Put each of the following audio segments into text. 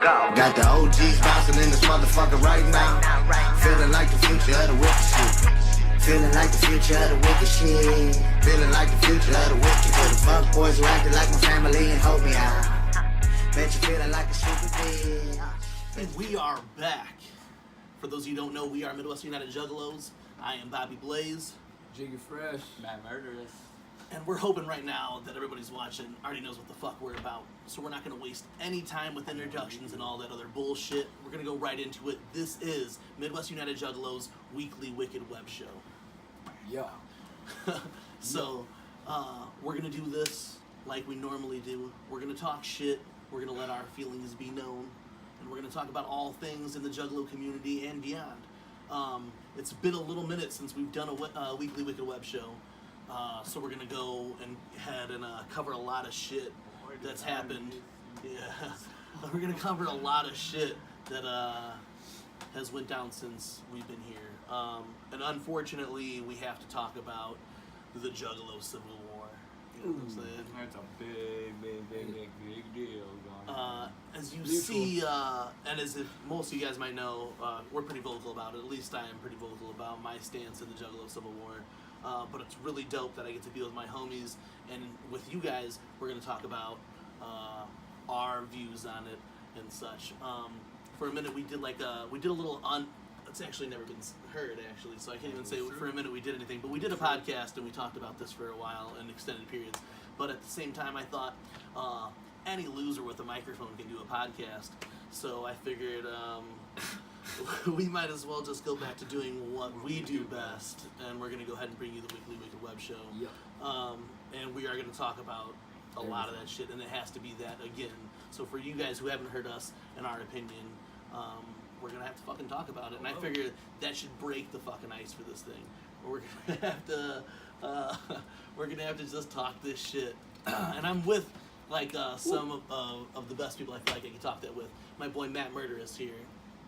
Got the OGs bouncing in this motherfucker right now. Feeling like the future of the wicked shit. Feeling like the future of the wicked shit. Feeling like the future of the wicked shit. The fuck boys who acted like my family and hold me out. Bet you feeling like a stupid bitch. And we are back. For those of you who don't know, we are Midwest United Juggalos. I am BobeBlaze. Jiggy Fresh. Matt Murderous. And we're hoping right now that everybody's watching already knows what the fuck we're about. So we're not going to waste any time with introductions and all that other bullshit. We're going to go right into it. This is Midwest United Juggalos' weekly Wicked Web Show. Yeah. So, we're going to do this like we normally do. We're going to talk shit. We're going to let our feelings be known. And we're going to talk about all things in the Juggalo community and beyond. It's been a little minute since we've done a weekly Wicked Web Show. So we're going to go ahead and cover a lot of shit that's happened. Yeah. We're going to cover a lot of shit that has went down since we've been here. And unfortunately, we have to talk about the Juggalo Civil War. You know what I'm saying? That's a big deal going on. As you see, and as if most of you guys might know, we're pretty vocal about it. At least I am pretty vocal about my stance in the Juggalo Civil War. But it's really dope that I get to be with my homies, and with you guys, we're going to talk about our views on it and such. For a minute, we did a little it's actually never been heard, actually, so I can't even say for a minute we did anything, but we did a podcast and we talked about this for a while in extended periods. But at the same time, I thought any loser with a microphone can do a podcast, so I figured we might as well just go back to doing what we do best, and we're going to go ahead and bring you the weekly Wicked Web Show. Yep. And we are going to talk about a lot of that shit, and it has to be that again. So for you guys who haven't heard us and our opinion, we're going to have to fucking talk about it, and I figured that should break the fucking ice for this thing. We're going to have to just talk this shit. And I'm with some of the best people I feel like I can talk that with. My boy Matt Murderous here.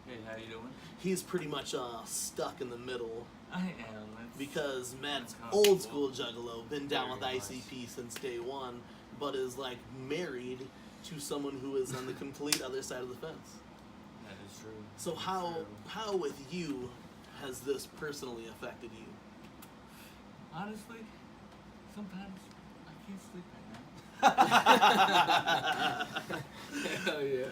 Hey, how you doing? He's pretty much stuck in the middle. I am. Because Matt's old school Juggalo, been down with ICP since day one, but is like married to someone who is on the complete other side of the fence. That is true. So how with you has this personally affected you? Honestly, sometimes I can't sleep right now. Hell yeah.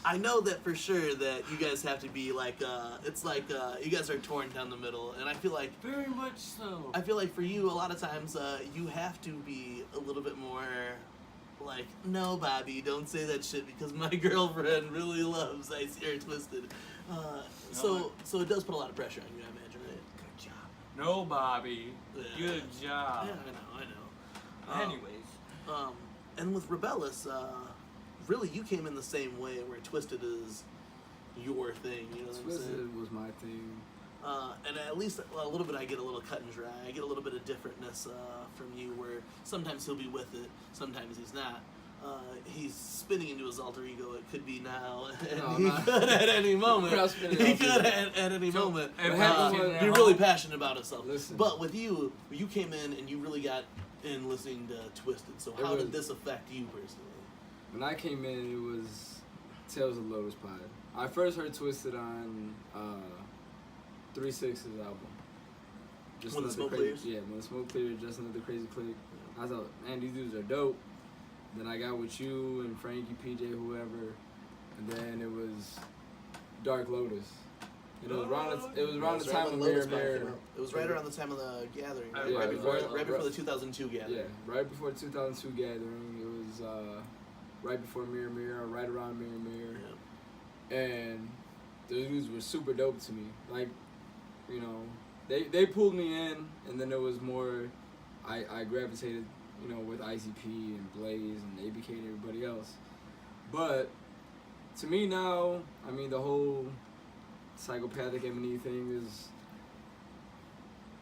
I know that for sure that you guys have to be like, it's like you guys are torn down the middle, and I feel like very much so. I feel like for you, a lot of times you have to be a little bit more like, no, Bobby, don't say that shit because my girlfriend really loves I See Her Twisted. So it does put a lot of pressure on you, I imagine, right? Good job. No, Bobby. Yeah. Good job. Yeah, I know. Anyways. And with Rebellis, really, you came in the same way where Twisted is your thing, you know what I'm saying? Twisted was my thing. And at least a little bit I get a little cut and dry. I get a little bit of differentness from you where sometimes he'll be with it, sometimes he's not. He's spinning into his alter ego. It could be now, and he could at any moment. He could at any moment be really passionate about himself. Listen. But with you came in and you really got in listening to Twisted. So how did this affect you personally? When I came in, it was Tales of Lotus Pod. I first heard Twisted on 3-6's album. Just When the Smoke crazy, Clears? Yeah, when the smoke cleared, Just Another Crazy Click. I thought, man, these dudes are dope. Then I got with you and Frankie, PJ, whoever, and then it was Dark Lotus. And it was around the time of Mirror Mirror. It was right around the time of the gathering, right? Yeah, right before the 2002 gathering. Yeah, right before the 2002 gathering. It was right before Mirror Mirror, right around Mirror Mirror. Yeah. And those dudes were super dope to me. Like, you know, they pulled me in, and then there was more. I gravitated, you know, with ICP and Blaze and ABK and everybody else. But to me now, I mean, the whole psychopathic M&E thing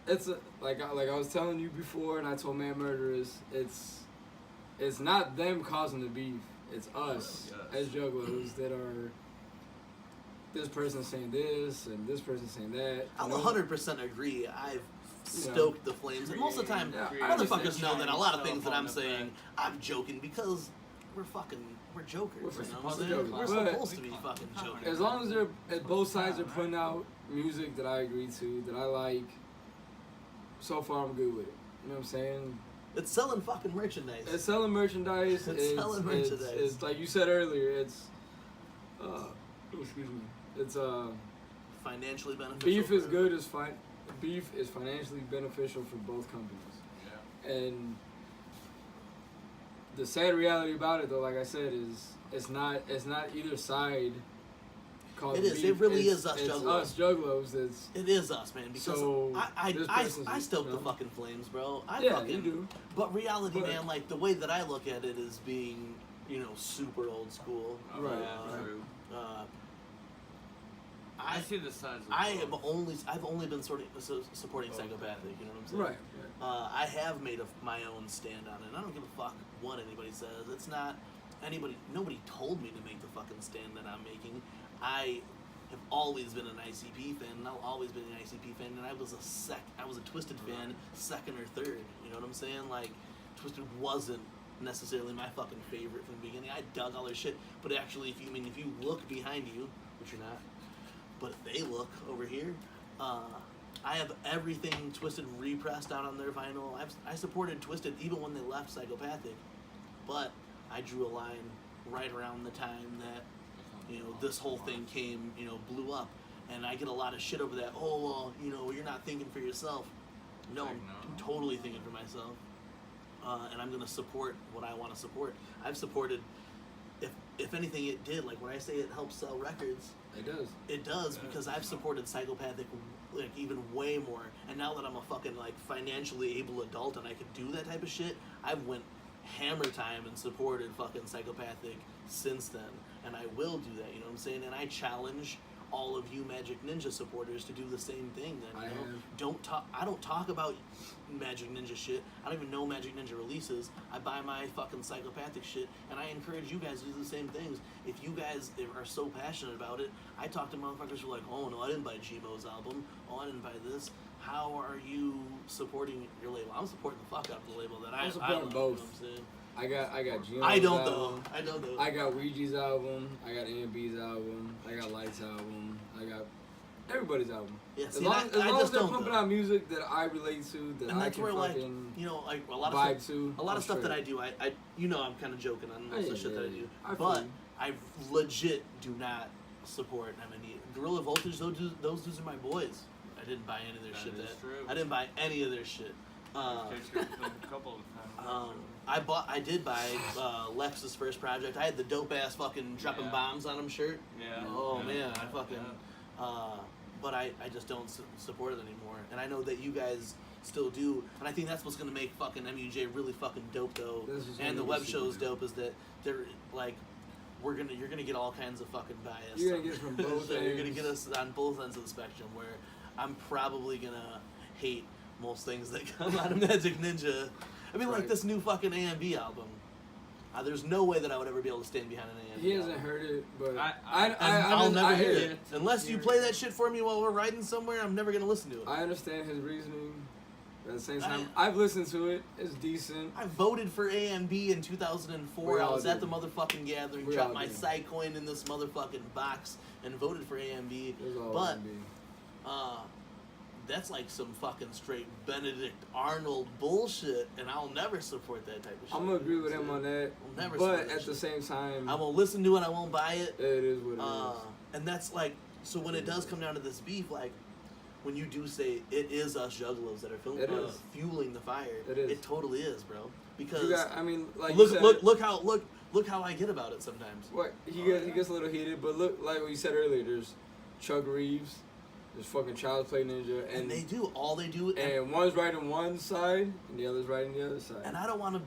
it's like I was telling you before, and I told Matt Murderous, it's not them causing the beef. It's us as Juggalos that are. This person saying this and this person saying that. I'll 100% agree. I've stoked the flames, and most of the time, motherfuckers know that a lot of things that I'm saying, I'm joking because we're jokers. We're you know supposed what I'm to saying? joke. We're But supposed to be fucking jokers. As long as both sides are putting out music that I agree to, that I like, so far I'm good with it. You know what I'm saying? It's selling fucking merchandise. It's selling merchandise. It's selling merchandise. It's like you said earlier. It's excuse me. It's financially beneficial. beef is good. Beef is financially beneficial for both companies. Yeah. And the sad reality about it, though, like I said, is it's not either side. It is. It really is us It's Juggalos. us Juggalos. It is us, man. Because So, this I person's, stoke you the know. fucking flames, bro. Yeah, you do. But reality, But- man, like the way that I look at it is being, super old school. Right, Yeah, true. I see the sides of I've both. only been supporting Psychopathic. You know what I'm saying? Right. I have made my own stand on it. And I don't give a fuck what anybody says. It's not nobody told me to make the fucking stand that I'm making. I have always been an ICP fan, and I'll always been an ICP fan, and I was a Twisted fan, second or third. You know what I'm saying? Like, Twisted wasn't necessarily my fucking favorite from the beginning. I dug all their shit, but actually, if you look behind you, which you're not, but if they look over here, I have everything Twisted repressed out on their vinyl. I supported Twisted even when they left Psychopathic, but I drew a line right around the time that this whole thing blew up, and I get a lot of shit over that. Oh, well, you're not thinking for yourself. No, I'm totally thinking for myself, and I'm gonna support what I want to support. I've supported, if anything, it did. Like when I say it helps sell records, It does. it does because I've supported Psychopathic like even way more. And now that I'm a fucking like financially able adult and I could do that type of shit, I went hammer time and supported fucking Psychopathic since then. And I will do that, you know what I'm saying? And I challenge all of you Magic Ninja supporters to do the same thing then, I don't talk about Magic Ninja shit. I don't even know Magic Ninja releases. I buy my fucking Psychopathic shit, and I encourage you guys to do the same things. If you guys are so passionate about it, I talk to motherfuckers who are like, oh no, I didn't buy Gmo's album. Oh, I didn't buy this. How are you supporting your label? I'm supporting the fuck out of the label that I supporting love, both. You know what I'm saying? I got Gino's I don't album. though. I don't though. I got Ouija's album. I got AMB's album. I got Light's album. I got everybody's album. Yeah, As see, long I as just they're don't, pumping though. out music that I relate to, that And I that's can where, like, fucking like a lot of vibe stuff, to. a lot I'm of stuff that I straight. do, I'm kind of joking on most of the shit that I do, I feel but you. I legit do not support M&E. Guerrilla Voltage, those dudes are my boys. I didn't buy any of their That shit. is true. I didn't buy any of their shit. A couple of times. I did buy Lex's first project. I had the dope ass fucking dropping bombs on him shirt. Yeah. Oh Yeah. man, I fucking. But I just don't support it anymore, and I know that you guys still do, and I think that's what's gonna make fucking MUJ really fucking dope though, This is and the gonna web be show's super dope is that they're like, you're gonna get all kinds of fucking bias. You're gonna get from both So you're gonna ends. get us on both ends of the spectrum, where I'm probably gonna hate most things that come out of Magic Ninja. I mean, like Right. this new fucking AMB album. There's no way that I would ever be able to stand behind an AMB He hasn't album. heard it, but I'll never hear it. it. Unless you play that shit for me while we're riding somewhere, I'm never gonna listen to it. I understand his reasoning. But at the same time, I've listened to it. It's decent. I voted for AMB in 2004. We I all was at the did. motherfucking gathering, We dropped all my did. side coin in this motherfucking box, and voted for AMB. It was all But R&B. that's like some fucking straight Benedict Arnold bullshit, and I'll never support that type of shit. I'm gonna agree with him on that. I'll never support But that at the shit. same time, I won't listen to it. I won't buy it. it is what it is. And that's like, so when it does come down to this beef, like, when you do say it is us Juggalos that are It is. fueling the fire, It is. it totally is, bro. Because You got, I mean, like look, you said, look how I get about it sometimes. What he gets a little heated, but look, like what you said earlier, there's Chuck Reeves, there's fucking Child's Play Ninja, And they do all they do, and one's riding one side and the other's riding the other side. and I don't want to.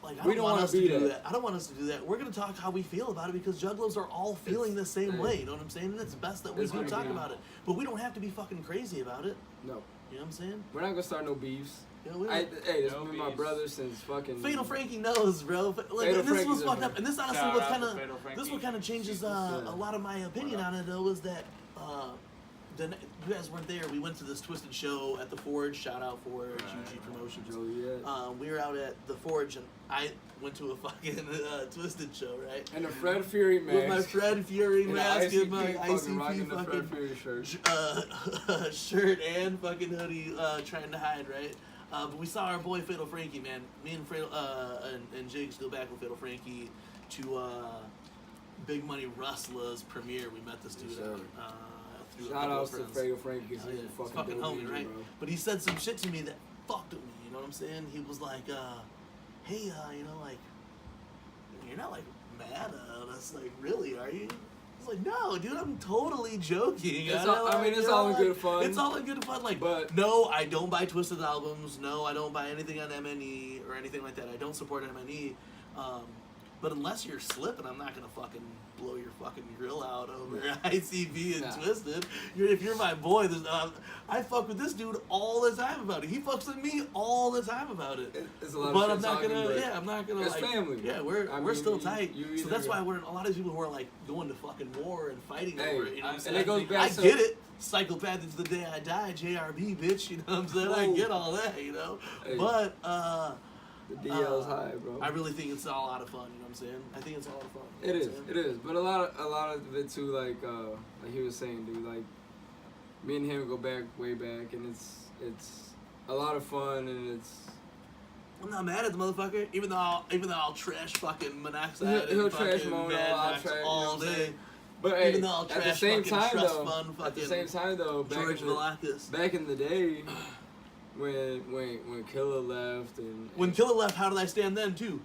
Like, I We don't don't want wanna us to be do that. that. I don't want us to do that. We're gonna talk how we feel about it because Juggalos are all feeling the same way. You know what I'm saying? And it's best that we It's do gonna talk be- about it. But we don't have to be fucking crazy about it. No, You know what I'm saying? we're not gonna start no beefs. You know, we Hey, don't- this No been my beefs. brother since fucking. Fatal Frankie knows, bro. But, like, Fatal and this was Frankie's fucked a- up. And this honestly Shout was out kind to of Fatal this Frankie. what kind of changes a lot of my opinion on it though is that then you guys weren't there. We went to this Twisted show at the Forge. Shout out Forge, UG Promotions. Oh, yeah. We were out at the Forge, and I went to a fucking Twisted show, right? And a Fred Fury mask. With my Fred Fury mask and my rocking ICP the Fred Fury shirt. shirt and fucking hoodie, trying to hide, right? But we saw our boy Fatal Frankie, man. Me and and Jigs go back with Fatal Frankie to Big Money Rustler's premiere. We met this dude out. Shout outs to Fatal Frankie because he's a fucking homie, right? bro. But he said some shit to me that fucked with me. You know what I'm saying? He was like, "Hey, you know, like, you're not like mad at us, like, really, are you?" I was like, "No, dude, I'm totally joking." It's all in good fun. It's all in good fun. Like, but no, I don't buy Twisted albums. No, I don't buy anything on MNE or anything like that. I don't support MNE. But unless you're slipping, I'm not gonna fucking blow your fucking grill out over ICB and Twisted. If you're my boy, I fuck with this dude all the time about it. He fucks with me all the time about it. It's a lot but of I'm not talking, gonna. but Yeah, I'm not gonna. It's like, family. Yeah, we're mean, still tight. you So that's why we're a lot of people who are like going to fucking war and fighting over it. You know what I'm saying? And it goes back I get it. Psychopath is the day I die. JRB, bitch. You know what I'm saying? I get all that. You know. Hey. But the DL's high, bro. I really think it's all out of fun. You know what I'm saying? I think it's all out of fun. It is. But a lot of it too, like he was saying, dude. Like me and him go back way back, and it's a lot of fun, and it's. I'm not mad at the motherfucker, even though I'll trash fucking Monoxide He'll and trash fucking Mono, Mad I'll Max trash, all you know what I'm day. saying? But hey, Even though I'll at the trash same fucking time Trust though, Fund, at the fucking same time though, George Velakis. back in the day, when Killer left and When Killer left, how did I stand then too?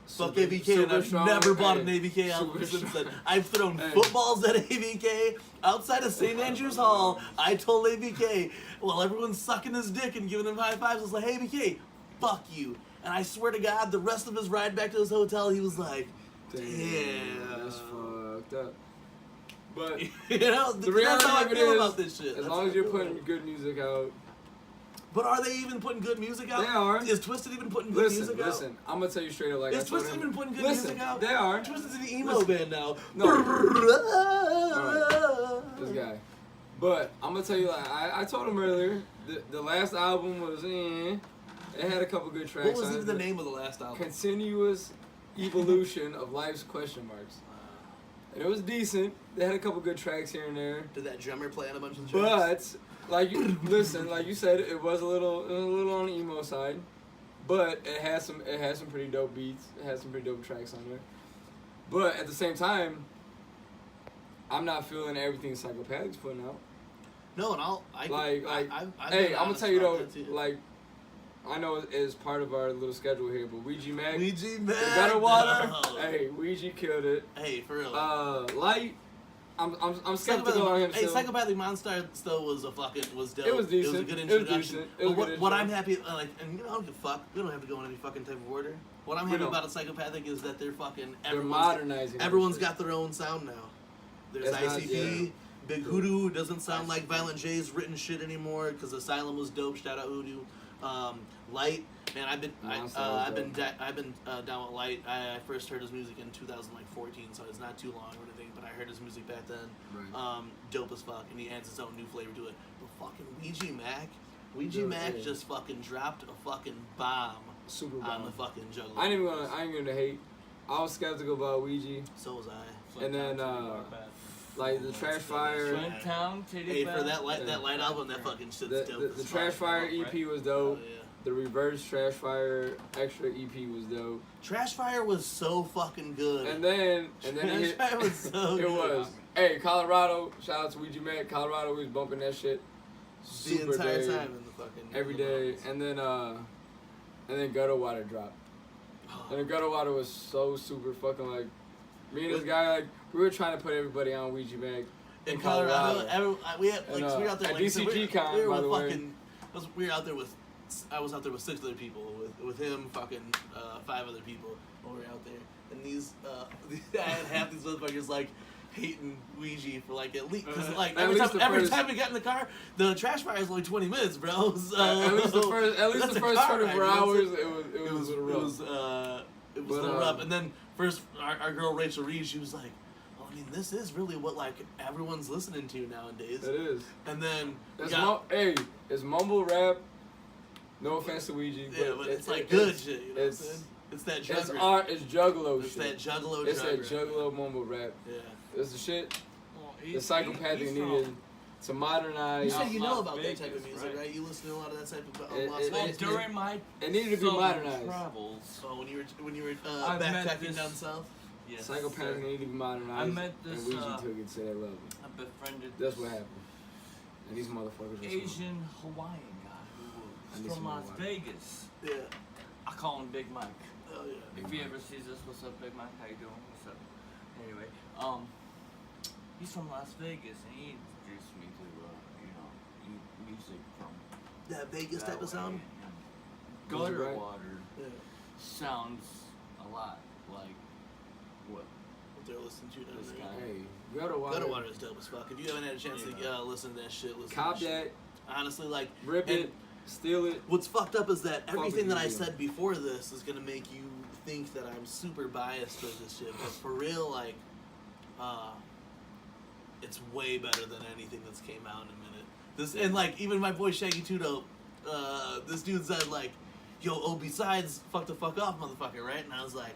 Fuck Super- ABK, super and I've strong, never bought an hey, ABK album super since strong. then. I've thrown Hey. footballs at ABK outside of St. Andrews Hall. I told ABK, while everyone's sucking his dick and giving him high fives, I was like, "Hey ABK, fuck you." And I swear to God, the rest of his ride back to his hotel, he was like, "Damn, that's fucked up." But you know, the that's reality how I of it feel is, about this shit. as That's long how as I you're feel putting about it. good music out. But are they even putting good music out? They are. Is Twisted even putting good music out? Listen, I'm gonna tell you straight up. Like, Is I told Twisted him, even putting good listen, music out? They are. Twisted's an emo band now. This guy. But I'm gonna tell you, like I told him earlier, the last album was It had a couple good tracks. What was on even it, the but name of the last album? Continuous Evolution of Life's Question Marks. And it was decent. They had a couple good tracks here and there. Did that drummer play on a bunch of tracks? But like you listen, like you said, it was a little on the emo side. But it has some pretty dope beats. It has some pretty dope tracks on there. But at the same time, I'm not feeling everything Psychopathic's putting out. No, and hey, I'm gonna tell you though, like, I know it's part of our little schedule here, but Ouija Mac, Ouija the Mac, Gutter Water, no. hey, Ouija killed it. Hey, for real. Light, I'm skeptical on him Hey, still. Psychopathic Monster still was dope. It was It was decent. a good It was introduction. decent. It was But a good what I'm intro. happy, like, and you know, I don't give a fuck. We don't have to go in any fucking type of order. What I'm We happy don't. about a Psychopathic is that they're fucking They're modernizing. Everyone's that got their own sound now. There's That's not- ICP. yeah. Big Hoodoo doesn't sound like Violent J's written shit anymore because Asylum was dope. Shout out Hoodoo. Light, man, I've been down with Light. I first heard his music in 2014, so it's not too long or anything. But I heard his music back then. Right. Dope as fuck, and he adds his own new flavor to it. But fucking Ouija Yeah, Mac yeah. just fucking dropped a fucking bomb Super on bomb. the fucking Juggalo. I ain't gonna hate. I was skeptical about Ouija, So was I. and then like the Trash Fire. Town, Hey, for that light Yeah. album, that fucking shit's The, dope. the, as the fuck. Trash Fire EP was dope. Oh, yeah. The Reverse Trash Fire Extra EP was dope. Trash Fire was so fucking good. And then it Trash hit, Fire was so it good. was. Hey, Colorado, shout out to Ouija Mac. Colorado was bumping that shit The super entire day, time in the fucking every day. And then Gutter Water dropped. And the Gutter Water was so super fucking like, me and this guy, like, we were trying to put everybody on Ouija Mac in Colorado. We had like And, we were out there at like I said, DCGCON, we were by the with way. fucking. We were out there with. I was out there with 6 other people, with him, fucking 5 other people. When we were out there, and these I had half these motherfuckers like hating Ouija for like at least because like At every least time the first- we got in the car, the Trash Fire is only 20 minutes, bro. So, at least that's the a first car 24 ride, you know what I'm hours, saying? it was a little rough. It was But, a little rough. And then first, our girl Rachel Reed, she was like, "Oh I mean, this is really what like everyone's listening to nowadays. It is. And then It's mumble rap. No offense to Ouija, but it's like good shit. You know what I'm it's saying? It's that it's Juggalo. art. It's Juggalo It's shit. that Juggalo. It's that Jugger. Juggalo mumble rap. Yeah. It's the shit. Well, The psychopathic needed to modernize. You said you know Las about that type of Vegas, music, right? right? You listen to a lot of that type of It- Las it- Well, Vegas. during my It needed to be southern modernized. travels, Oh, when you were I met backpacking this- down south. yes, Psychopathic sir. needed to be modernized. I met this, and Ouija took it to that level. I befriended That's this what happened. And these motherfuckers are smart. Asian Hawaiian guy I who need was some from Las Hawaii. Vegas. Yeah. I call him Big Mike. Oh yeah. If he ever sees this, what's up, Big Mike? How you doing? What's up? Anyway, he's from Las Vegas, and he introduced me to, music from That Vegas that type of way. sound. And gutter right. water Yeah. sounds a lot like what What they're listening to down this there. guy. Hey, gutter water. Gutter Water is dope as fuck. If you haven't had a chance to listen to that shit, listen Cop to that that, shit. Honestly, like, rip and it, steal it. what's fucked up is that everything that I music. said before this is gonna make you think that I'm super biased towards this shit, but for real, like, it's way better than anything that's came out in a minute. This and like even my boy Shaggy Tudo, this dude said like, "Yo, oh, besides fuck the fuck off, motherfucker," right? And I was like,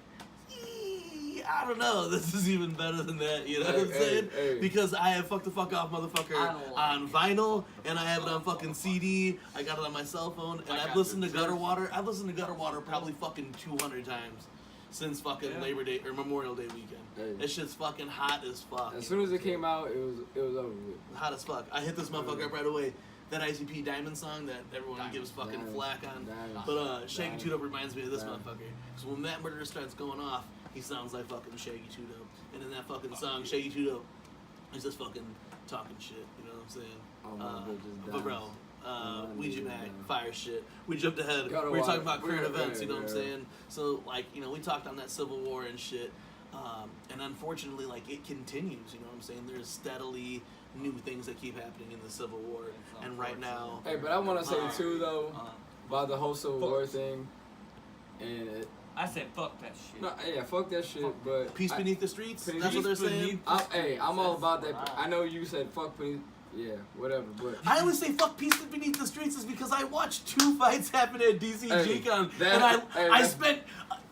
I don't know. This is even better than that. You know what I'm saying? Hey. Because I have fuck the fuck off, motherfucker, I don't like on vinyl, and I have it on fucking CD. I got it on my cell phone, and I I've got listened to the Gutter Jersey. Water. I've listened to Gutter Water probably fucking 200 times since fucking Yeah. Labor Day or Memorial Day weekend. Hey. That shit's fucking hot as fuck. As soon as it came out, it was over with. Hot as fuck. I hit this motherfucker up right away. That ICP Diamond song that everyone Diamond. gives fucking Diamond. flack on. Diamond. But Shaggy Diamond. Two Dope reminds me of this Diamond. motherfucker. Because when Matt Murderer starts going off, he sounds like fucking Shaggy Two Dope. And in that fucking song, Shaggy Two Dope is just fucking talking shit. You know what I'm saying? Oh, my bitch is But bro, dying. my Ouija bitch is Mag, dying. fire shit. We jumped ahead. Gotta We were watch- talking about current yeah, events, you know what I'm yeah. saying? So, like, you know, we talked on that Civil War and shit. And unfortunately, like, it continues, you know what I'm saying? There's steadily new things that keep happening in the Civil War. It's And right now, Hey, but I want to say too though Uh, about the whole Civil Fuck. War thing, and I said fuck that shit. no, yeah, fuck that shit. But peace I- beneath the streets, Peace that's what they're saying. beneath- I'm all about that. That's I know you said fuck beneath, yeah, whatever. But I only say fuck peace beneath the streets is because I watched 2 fights happen at DCGCON, Hey, and hey, I that- spent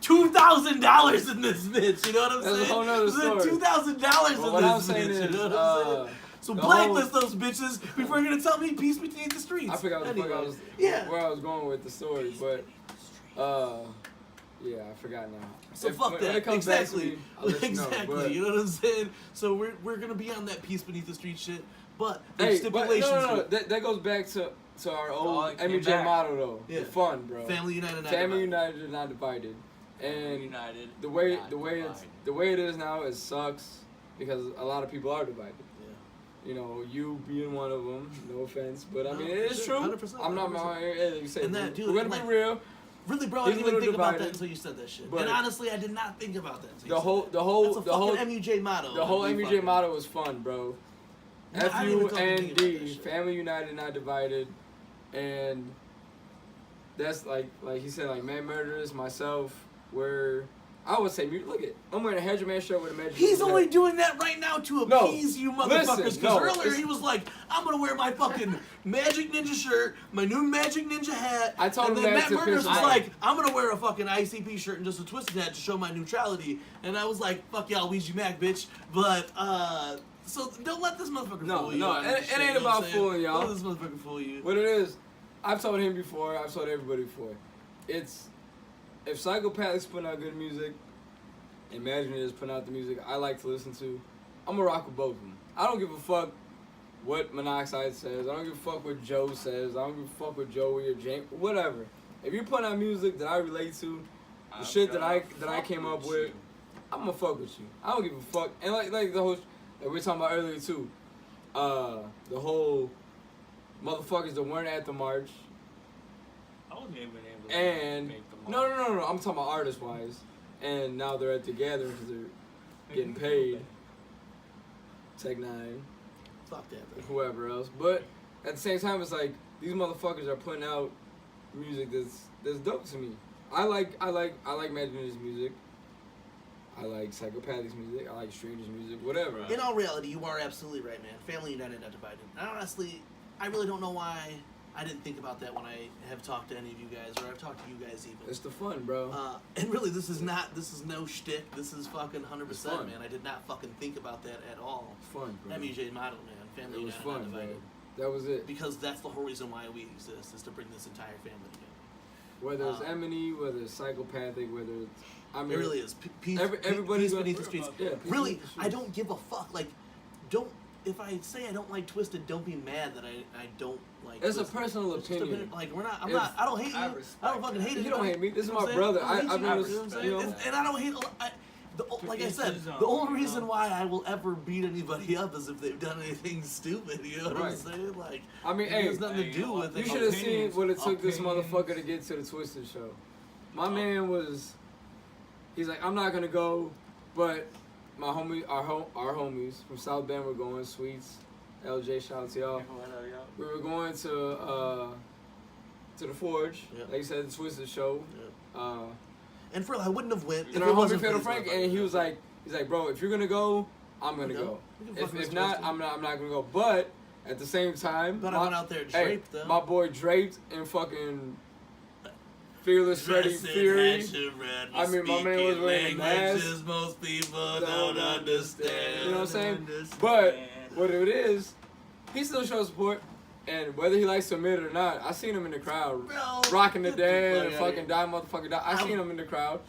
$2,000 in this bitch. You know what I'm That's a saying? whole nother story. $2,000 But in what this I'm saying bitch. is, You know what I'm saying? So the blacklist those bitches before you're gonna tell me peace beneath the streets. I forgot what the fuck I was, Yeah. where I was going with the story, but yeah, I forgot now. So fuck when that. it comes back to Exactly. me, I'll let you know, Exactly. but- You know what I'm saying? So we're gonna be on that peace beneath the street shit, but there's Hey, but stipulations. no. to it. That goes back to our old it came MUJ back. motto though. Yeah. The fun, bro. Family united. not Family divided. united, not divided. And United. the way not the way it's divided. the way it is now, it sucks because a lot of people are divided. Yeah. You know, you being one of them. No offense, but I No, mean it is true. 100%, I'm not 100%. like you said. And that, dude, we're gonna like, be real. Really, bro, I He's didn't a even little think about that divided, until you said that shit. but- And honestly, I did not think about that until you The said whole that. the whole That's a the fucking whole MUJ motto. the whole Like, we MUJ fucking- motto was fun, bro. No, I didn't even fucking think about that FUND, shit. family united, not divided, and that's like he said, like man murderers, myself, I would say, look it, I'm wearing a Hedge Man shirt with a Magic. He's Man. only doing that right now to No, appease you motherfuckers. listen, Because no, earlier it's- he was like, I'm going to wear my fucking Magic Ninja shirt, my new Magic Ninja hat. I told and him then that Matt to Murders piss was him like, off. I'm going to wear a fucking ICP shirt and just a twisted hat to show my neutrality. And I was like, fuck y'all, Ouija Mac, bitch. But, so don't let this motherfucker No, fool you. no, on it- this it shit, ain't you know what I'm about saying? fooling y'all. Don't let this motherfucker fool you. What it is, I've told him before, I've told everybody before. It's if Psychopathics putting out good music, Imagine is putting out the music I like to listen to, I'm gonna rock with both of them. I don't give a fuck what Monoxide says. I don't give a fuck what Joe says. I don't give a fuck what Joey or James, whatever. If you're putting out music that I relate to, the shit that I came up with, I'm gonna fuck with you. I don't give a fuck. And like the whole like we were talking about earlier too, the whole motherfuckers that weren't at the march. I wasn't even able to And make the no, I'm talking about artist wise. And now they're at the gathering because they're getting paid. Tech Nine, Fuck that, bro. whoever else. But at the same time, it's like these motherfuckers are putting out music that's dope to me. I like Magic Ninja's music. I like Psychopathic's music. I like Stranger's music. Whatever. In all reality, you are absolutely right, man. Family united, not divided. And honestly, I really don't know why I didn't think about that when I have talked to any of you guys, or I've talked to you guys even. It's the fun, bro. And really, this is no shtick. This is fucking 100%, fun. man. I did not fucking think about that at all. It's fun, bro. MUJ model, man. Family It was united, not fun, bro. divided. That was it. Because that's the whole reason why we exist, is to bring this entire family together. Whether it's Emily, whether it's Psychopathic, whether it's... I mean, It really is. everybody's peace beneath the streets. Yeah, peace Really, beneath the streets. I don't give a fuck. Like, don't... If I say I don't like Twisted, don't be mad that I don't like It's a Twisted. personal It's just opinion. Like, we're not... If- I don't hate you. I I don't respect fucking that. hate You you. don't hate me. This is You know my what I'm saying? brother. I don't I've hate noticed, you know what I'm you saying? know. And I don't hate... like I said, the only reason why I will ever beat anybody up is if they've done anything stupid. You know what I'm Right. saying? Like, I mean, it hey, has nothing to do with you it. should have seen Opinions, what it took this opinions. motherfucker to get to the Twisted show. My man was... He's like, I'm not going to go, but my homie, our homies from South Bend were going. Sweets, LJ, shout out to y'all. We were going to the Forge, Yep. like you said, the Twisted show. Yep. And for I wouldn't have went if And it our homie wasn't for Pedro these Frank, motherfuckers. and he was like, bro, if you're gonna go, I'm gonna go. We can fucking If not, Twisted. I'm not gonna go. But at the same time, But I went out there draped, though. my boy draped in fucking Fearless Freddy Fury. I mean, my man was wearing a mask. Most people Don't understand. You know what I'm saying? But what it is, he still shows support. And whether he likes to admit it or not, I seen him in the crowd, Bro, rocking the get dead fuck and outta fucking here. die, motherfucker die. I seen him in the crowd.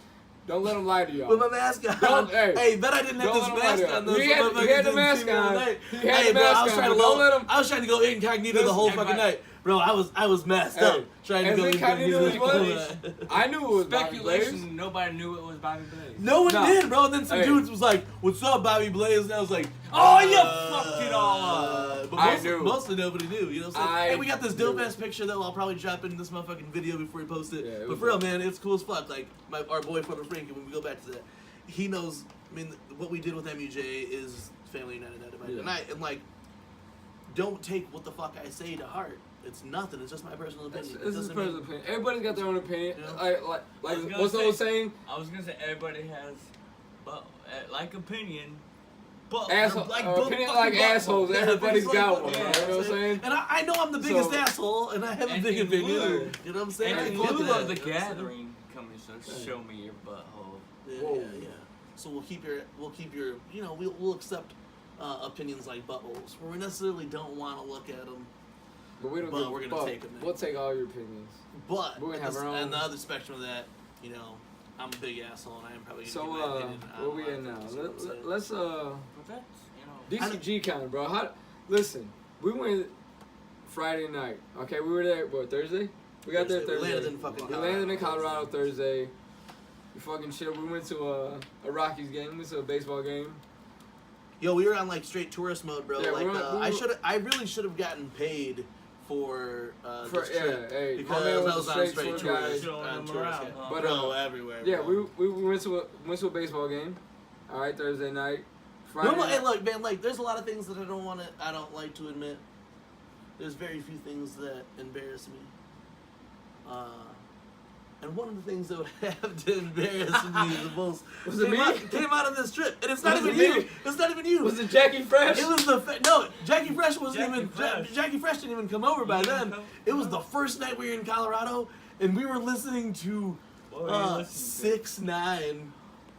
Don't let him lie to y'all. With my mask on. Don't- hey, bet I didn't have don't this let him mask lie to on. y'all. Those He had motherfuckers the didn't mask see me all on. night. He had Hey, the bro, mask I was on, trying to but don't go. let him- I was trying to go incognito the whole fucking night, bro. I was masked up trying to as go incognito as incognito. I knew it was Bobby Blaze. Speculation. Nobody knew it was Bobby Blaze. No one Nah. did, bro. And then some Hey. dudes was like, "What's up, Bobby Blaze?" And I was like, Oh, you fucked it all up. But I knew. mostly nobody knew. You know what I'm saying? I Hey, we got this dope knew. ass picture that I'll probably drop in this motherfucking video before we post it. Yeah, it but was for real, dope. man, it's cool as fuck. Like our boy Photo Frank, when we go back to that, he knows. I mean, what we did with MUJ is Family United, not divided. Yeah. And like, don't take what the fuck I say to heart. It's nothing. It's just my personal opinion. It This is doesn't personal mean- opinion. Everybody's got their own opinion. Yeah. Like I was gonna what's the say- old saying? I was gonna say everybody has, but like opinion, but Asshole, like opinion fucking like butt- assholes. Yeah, Everybody's it's got like, one. yeah, You know what I'm saying? And I know I'm the biggest So- asshole, and I have a And big in opinion. lieu- You know what I'm saying? And I in get lieu that, of the you know what I'm saying? gathering coming, so show me your butthole. Yeah, Whoa. yeah. So we'll keep your, you know, we'll accept opinions like buttholes, where we necessarily don't want to look at them, But we don't But give a we're gonna fuck. take 'em, man. We'll take all your opinions. but We're gonna at have the- our own- and the other spectrum of that, you know, I'm a big asshole, and I am probably gonna So give my opinion on where we a lot at of now? things, you know what I'm saying? Let's But that's, DCGCON, bro. Listen, we went Friday night. Okay, we were there. What, Thursday? We got there Thursday. We Thursday. landed in fucking We Colorado. landed in Colorado Thursday. We fucking shit. We went to a Rockies game. We went to a baseball game. Yo, we were on like straight tourist mode, bro. Yeah, like, we were- I really should have gotten paid for this Yeah, trip hey, my because man was I was a on straight straight tour guy. tourist, Showing on them tourist, around, yeah. huh? But, bro, everywhere. Yeah, bro. we went to a baseball game. All right, Thursday night. Friday. No, hey, look, man. Like, there's a lot of things that I don't like to admit. There's very few things that embarrass me. And one of the things that would have to embarrass me the most Was it me? came out of this trip, and it's not Was even it me? you. It's not even you. Was it Jackie Fresh? It was no, Jackie Fresh wasn't Jackie even. Fresh. Jackie Fresh didn't even come over by He didn't then. come? It was the first night we were in Colorado, and we were listening to What were you listening 6ix9ine.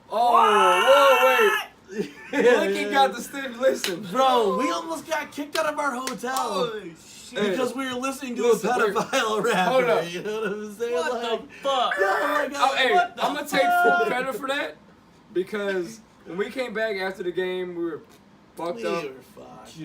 Oh, whoa, wait. Blicky got the stiff listen. Bro, we almost got kicked out of our hotel Holy shit! because we were listening to Listen, a wait. pedophile rapper. Hold up. You know what I'm saying? What like, the fuck? oh my God, Oh, hey, what the I'm gonna take fuck? full credit for that because when we came back after the game, we were fucked We up. were fucked.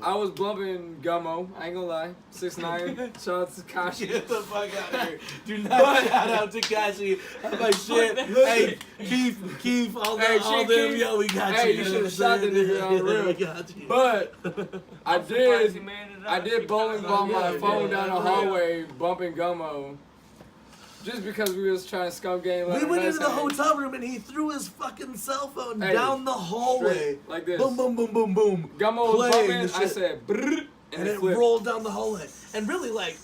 I was bumping Gummo. I ain't gonna lie. 6ix9ine. Shout out to Kashi. Get the fuck out of here. Do not shout out to Kashi. I'm like, shit. Hey, Keith, all Hey, them, Keith. yo, we got Hey, you. you know should've what shot I'm that nigga on the saying? real. We got you. But I I'm surprised he did. made it I up. did bowling ball my Yeah, phone yeah, down the yeah. hallway, bumping Gummo, just because we was trying to scum game. We went into the hotel room and he threw his fucking cell phone Hey, down the hallway. straight like this. Boom, boom, boom, boom, boom. Gummo was Playing bumping. the I shit. said, brrr, And it flipped. rolled down the hallway. And really, like,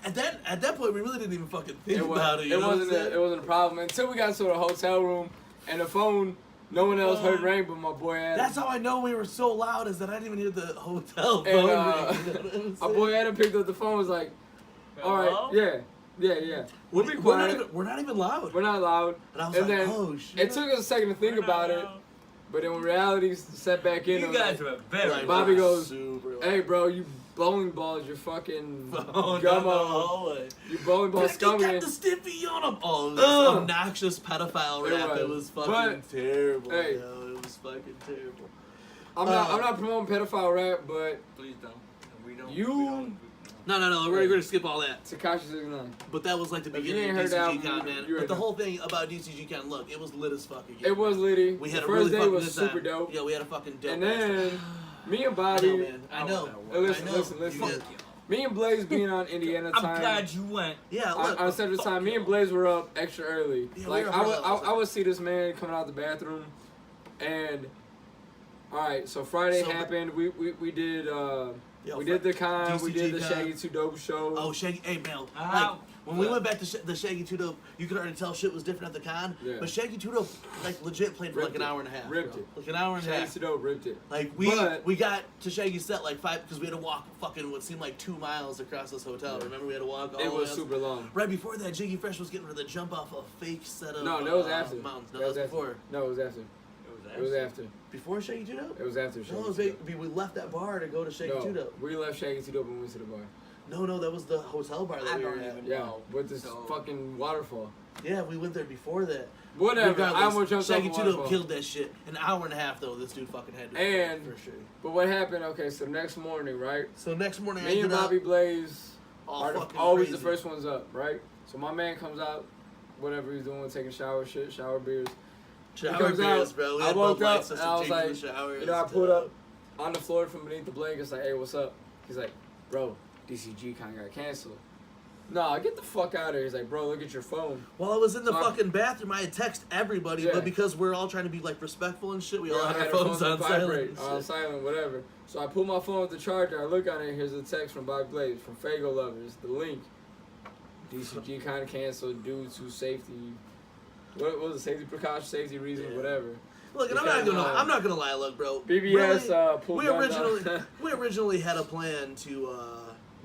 At that point, we really didn't even fucking think about it. It wasn't a problem until we got to the hotel room and the phone. No one else heard ring, but my boy Adam. That's how I know we were so loud, is that I didn't even hear the hotel phone And, ring. my boy Adam picked up the phone. Was like, "All right, yeah. We'll be We're quiet. not even loud. We're not loud." And I was And like, then oh shit. it took us a second to think about it, but then when reality set back in, You guys were very Like, Bobby goes, super loud. "Hey, bro, you bowling balls, you're fucking Oh, gummo. You bowling ball He scummy." got the stiffy on him. Oh, it was obnoxious pedophile It rap. It was. was fucking But, terrible. hey. Yo. It was fucking terrible. I'm not promoting pedophile rap, but Please don't. We don't. You- we don't- No. We're gonna skip all that. Tekashi 69. But that was like the If you beginning of ain't heard that DCGCON, album, man. you But the already whole thing about DCGCON, look, it was lit as fuck again. It was litty. We had the a first really day fucking was good super time. dope. Yeah, we had a fucking dope. And ass time. then me and I Bobby, know, man. I know. listen, I know. listen. You did. Me and Blaze being on Indiana I'm time. glad you went. Yeah, on look. Central fuck Time, me you. and Blaze were up extra early. Yeah, we Like were I up would, early. I would see this man coming out the bathroom, and all right. So Friday So- happened. We did Yo, we did the con. We did the DCGCON. Shaggy 2 Dope show. Oh, Shaggy, hey, Mel. Ow. Like, when we went back to the Shaggy 2 Dope, you could already tell shit was different at the con. Yeah. But Shaggy 2 Dope, like, legit played for Ripped like an it. hour and a half. Ripped bro. it. Like an hour and a Shaggy half. 2 Dope ripped it. Like, But- we got to Shaggy's set like 5, because we had to walk fucking what seemed like 2 miles across this hotel. Yeah. Remember, we had to walk all It the way was up- super long. Right before that, Jiggy Fresh was getting ready to jump off a fake set of No, that was after. mountains. No, That that was after. before. No, it was after. It It was after. Before Shaggy 2 Dope? It was after Shaggy No, it was 2 Dope. we left that bar to go to Shaggy 2 No, Dope. we left Shaggy 2 Dope and went to the bar. No, that was the hotel bar that I we were don't at. even Yeah, know. with this So- fucking waterfall. Yeah, we went there before that. Whatever. Regardless, I almost jumped Shaggy off a 2 Dope waterfall. killed that shit. An hour and a half though, this dude fucking had to And- for sure. But what happened? Okay, so next morning, right? So next morning I Me and get up, Bobby Blaze all are fucking always crazy. the first ones up, right? So my man comes out, whatever he's doing, taking shower shit, shower beers. Shower comes beers, out, bro. We I had woke both up lights and just I was in the like, shower. you know, I pulled up on the floor from beneath the blankets, like, hey, what's up? He's like, bro, DCGCON got canceled. Nah, get the fuck out of here. He's like, bro, look at your phone. While I was in the So I- fucking bathroom, I had text everybody, Yeah. but because we're all trying to be like respectful and shit, we all I had our had phones on vibrate, silent. on silent, whatever. So I pull my phone with the charger, I look on it, here's a text from Bobby Blaze, from Fago Lovers, the link. DCGCON canceled due to safety. What was it? Safety precaution, safety reason, Yeah. whatever. Look, and Because, I'm not gonna lie, look, bro. BBS really, pulled we guns originally out. we originally had a plan to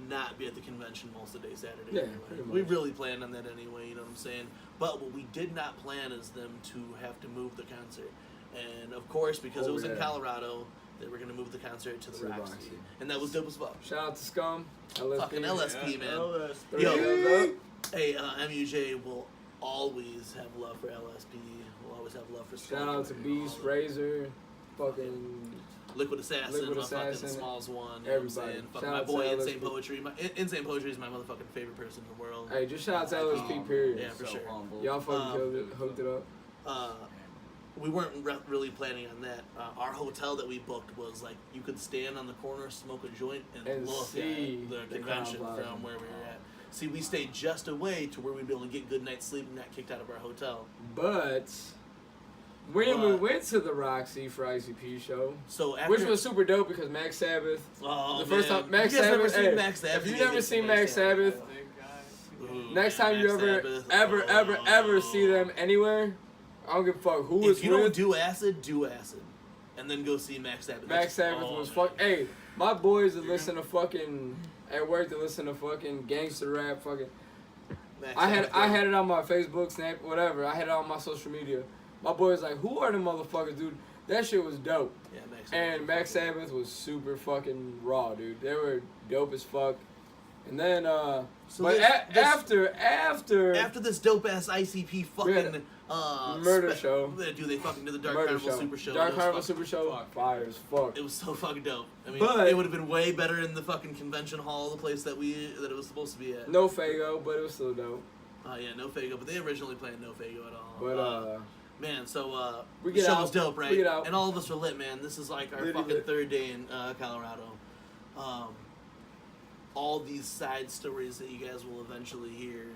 not be at the convention most of the day Saturday. Yeah, anyway. pretty We much. really planned on that anyway. You know what I'm saying? But what we did not plan is them to have to move the concert, and of course because it Oh, was in yeah. Colorado, they were gonna move the concert to the To the Roxy, Roxy. and that was dope as fuck. Shout out to Scum, LSP. Fucking LSP, man. Thirty Yo. years up. Hey, MUJ will always have love for LSP. Will always have love for. Shout out to Skunk, Beast, all the- Razor, fucking Liquid Assassin, Liquid my fucking Assassin, Smalls one. You know what I'm everybody. saying? Fucking Shout my out to boy LSP. Insane Poetry. Insane Poetry is my motherfucking favorite person in the world. Hey, just shout out to LSP, period. Yeah, for sure. Y'all fucking killed it, hooked it up. We weren't really planning on that. Our hotel that we booked was like you could stand on the corner, smoke a joint, and And look see at the the convention Crown Plaza. from where we were at. See, we stayed just away to where we'd be able to get good night's sleep and not kicked out of our hotel. But when we But- went to the Roxy for ICP show, So after, which was super dope because Max Sabbath, oh, the first man. time Max you guys Sabbath, never seen hey, Max Sabbath? if you guys never need seen to Max Sabbath, Ooh, next man, time you Max ever, Sabbath. ever see them anywhere, I don't give a fuck who it's If you don't with. do acid, and then go see Max Sabbath. Max Sabbath Oh, was man. fuck. Hey, my boys that listen to fucking at work. They listen to fucking gangster rap. Fucking. Max I Sabbath, had it on my Facebook, Snap, whatever. I had it on my social media. My boys like, who are them motherfuckers, dude? That shit was dope. Yeah, Max Sabbath. And Max Sabbath was super fucking raw, dude. They were dope as fuck. And then, So but this- after this dope ass ICP fucking murder show. Dude, they fucking did the Dark Murder Carnival show, Super Show. Dark It was Carnival fucking- Super Show, fuck. fire as fuck. It was so fucking dope. I mean, But- it would have been way better in the fucking convention hall, the place that it was supposed to be at. No Fago, but it was still dope. Yeah, no Fago, but they originally planned no Fago at all. But man, so we the get show out. was dope, right? We get out. And all of us were lit, man. This is like our Litty fucking lit. third day in Colorado. All these side stories that you guys will eventually hear,